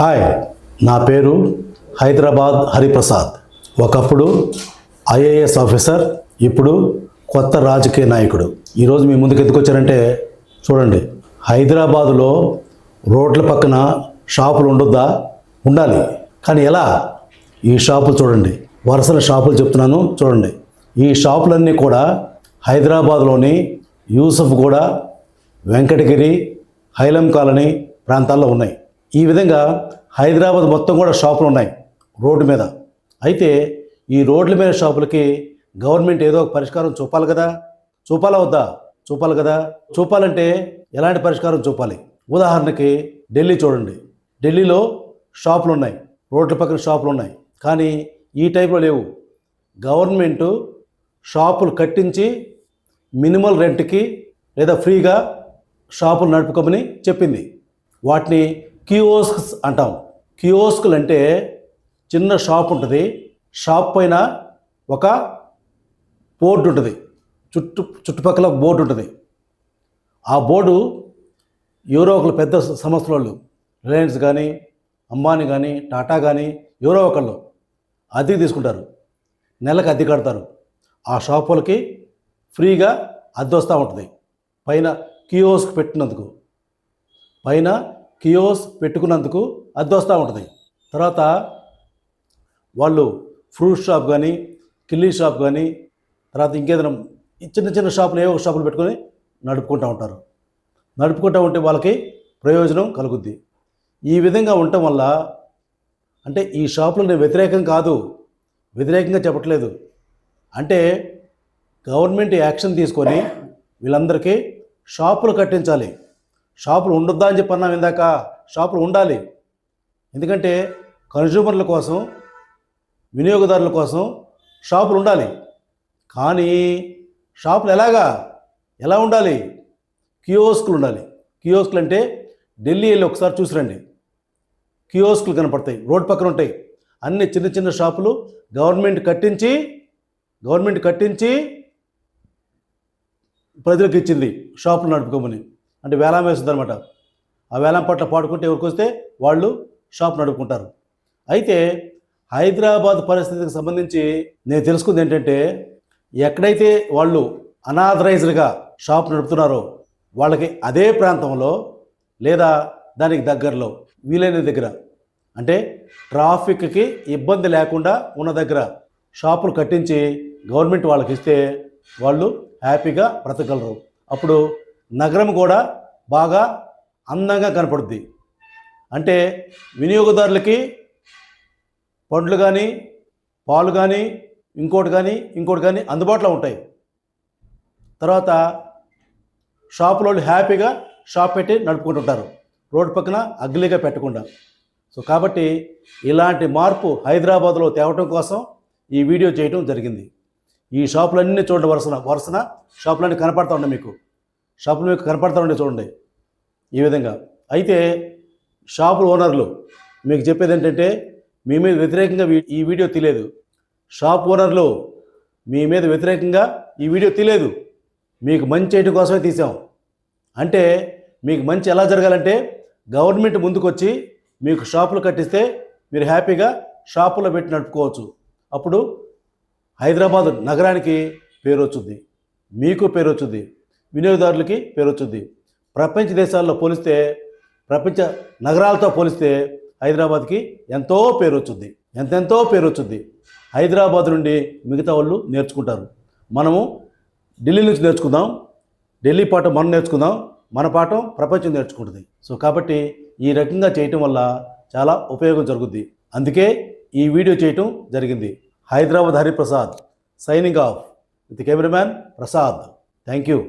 Hi, నా పేరు హైదరాబాద్ హరిప్రసాద్. ఒకప్పుడు ఐఏఎస్ ఆఫీసర్, ఇప్పుడు కొత్త రాజకీయ నాయకుడు. ఈరోజు మీ ముందుకు ఎందుకు వచ్చారంటే చూడండి, హైదరాబాదులో రోడ్ల పక్కన షాపులు ఉండొద్దా? ఉండాలి. కానీ ఎలా? ఈ షాపులు చూడండి, వరుసల షాపులు చెప్తున్నాను చూడండి. ఈ షాపులన్నీ కూడా హైదరాబాద్లోని యూసఫ్గూడ, వెంకటగిరి, హైలం కాలనీ ప్రాంతాల్లో ఉన్నాయి. ఈ విధంగా హైదరాబాద్ మొత్తం కూడా షాపులు ఉన్నాయి రోడ్డు మీద. అయితే ఈ రోడ్ల మీద షాపులకి గవర్నమెంట్ ఏదో ఒక పరిష్కారం చూపాలి కదా. చూపాలా వద్దా? చూపాలి కదా. చూపాలంటే ఎలాంటి పరిష్కారం చూపాలి? ఉదాహరణకి ఢిల్లీ చూడండి, ఢిల్లీలో షాపులు ఉన్నాయి, రోడ్ల పక్కన షాపులు ఉన్నాయి. కానీ ఈ టైప్లో లేవు. గవర్నమెంటు షాపులు కట్టించి మినిమల్ రెంట్కి లేదా ఫ్రీగా షాపులు నడుపుకోమని చెప్పింది. వాటిని కియోస్క్స్ అంటాం. కియోస్కులు అంటే చిన్న షాప్ ఉంటుంది, షాప్ పైన ఒక బోర్డు ఉంటుంది, చుట్టుపక్కల బోర్డు ఉంటుంది. ఆ బోర్డు ఎవరో ఒకరు పెద్ద సంస్థల వాళ్ళు, రిలయన్స్ కానీ, అంబానీ కానీ, టాటా కానీ ఎవరో ఒకళ్ళు అద్దెకి తీసుకుంటారు, నెలకు అద్దె కడతారు. ఆ షాప్ వాళ్ళకి ఫ్రీగా అద్దె వస్తూ ఉంటుంది. పైన కియోస్క్ పెట్టినందుకు, పైన కియోస్క్ పెట్టుకున్నందుకు అద్దె వస్తూ ఉంటుంది. తర్వాత వాళ్ళు ఫ్రూట్ షాప్ కానీ, కిల్లీ షాప్ కానీ, తర్వాత ఇంకేదైనా చిన్న చిన్న షాపులు ఏవో షాపులు పెట్టుకొని నడుపుకుంటూ ఉంటారు. నడుపుకుంటూ ఉంటే వాళ్ళకి ప్రయోజనం కలుగుద్ది. ఈ విధంగా ఉండటం వల్ల, అంటే ఈ షాపులు నేను వ్యతిరేకం కాదు, వ్యతిరేకంగా చెప్పట్లేదు. అంటే గవర్నమెంట్ యాక్షన్ తీసుకొని వీళ్ళందరికీ షాపులు కట్టించాలి. షాపులు ఉండొద్దా అని చెప్పన్నాం ఇందాక. షాపులు ఉండాలి. ఎందుకంటే కన్జ్యూమర్ల కోసం, వినియోగదారుల కోసం షాపులు ఉండాలి. కానీ షాపులు ఎలా ఉండాలి? కియోస్కులు ఉండాలి. కియోస్కులు అంటే ఢిల్లీ వెళ్ళి ఒకసారి చూసిరండి, కియోస్కులు కనపడతాయి, రోడ్ పక్కన ఉంటాయి. అన్ని చిన్న చిన్న షాపులు గవర్నమెంట్ కట్టించి ప్రజలకు ఇచ్చింది షాపులు నడుపుకోమని. అంటే వేలం వేస్తుంది అనమాట. ఆ వేలం పట్ల పాడుకుంటే ఎవరికి వస్తే వాళ్ళు షాప్ నడుపుకుంటారు. అయితే హైదరాబాద్ పరిస్థితికి సంబంధించి నేను తెలుసుకుంది ఏంటంటే, ఎక్కడైతే వాళ్ళు అనాథరైజ్డ్గా షాప్ నడుపుతున్నారో వాళ్ళకి అదే ప్రాంతంలో లేదా దానికి దగ్గరలో వీలైన దగ్గర, అంటే ట్రాఫిక్కి ఇబ్బంది లేకుండా ఉన్న దగ్గర షాపులు కట్టించి గవర్నమెంట్ వాళ్ళకి ఇస్తే వాళ్ళు హ్యాపీగా బ్రతకగలరు. అప్పుడు నగరం కూడా బాగా అందంగా కనపడుద్ది. అంటే వినియోగదారులకి పండ్లు కానీ, పాలు కానీ, ఇంకోటి కానీ అందుబాటులో ఉంటాయి. తర్వాత షాపులో హ్యాపీగా షాప్ పెట్టి నడుపుకుంటుంటారు, రోడ్డు పక్కన అగ్లీగా పెట్టకుండా. సో కాబట్టి ఇలాంటి మార్పు హైదరాబాద్లో తేవటం కోసం ఈ వీడియో చేయడం జరిగింది. ఈ షాపులన్నీ చూడండి, వరుసన షాపులన్నీ కనపడతా ఉన్నాయి మీకు. షాపులు మీకు కనపడతా ఉండే చూడండి ఈ విధంగా. అయితే షాపుల ఓనర్లు మీకు చెప్పేది ఏంటంటే, మీ మీద వ్యతిరేకంగా ఈ వీడియో తీయలేదు. షాప్ ఓనర్లు మీ మీద వ్యతిరేకంగా ఈ వీడియో తీయలేదు, మీకు మంచి చేయడం కోసమే తీసాం. అంటే మీకు మంచి ఎలా జరగాలంటే, గవర్నమెంట్ ముందుకు వచ్చి మీకు షాపులు కట్టిస్తే మీరు హ్యాపీగా షాపులో పెట్టి నడుపుకోవచ్చు. అప్పుడు హైదరాబాద్ నగరానికి పేరు వచ్చుద్ది, మీకు పేరు వచ్చుద్ది, వినియోగదారులకి పేరు వచ్చుద్ది. ప్రపంచ దేశాల్లో పోలిస్తే, ప్రపంచ నగరాలతో పోలిస్తే హైదరాబాద్కి ఎంతో పేరు వచ్చుద్ది, ఎంతెంతో పేరు వచ్చుద్ది. హైదరాబాద్ నుండి మిగతా వాళ్ళు నేర్చుకుంటారు. మనము ఢిల్లీ నుంచి నేర్చుకుందాం, ఢిల్లీ పాఠం మనం నేర్చుకుందాం, మన పాఠం ప్రపంచం నేర్చుకుంటుంది. సో కాబట్టి ఈ రకంగా చేయటం వల్ల చాలా ఉపయోగం జరుగుద్ది. అందుకే ఈ వీడియో చేయటం జరిగింది. Hyderabad Hariprasad signing off with cameraman Prasad. Thank you.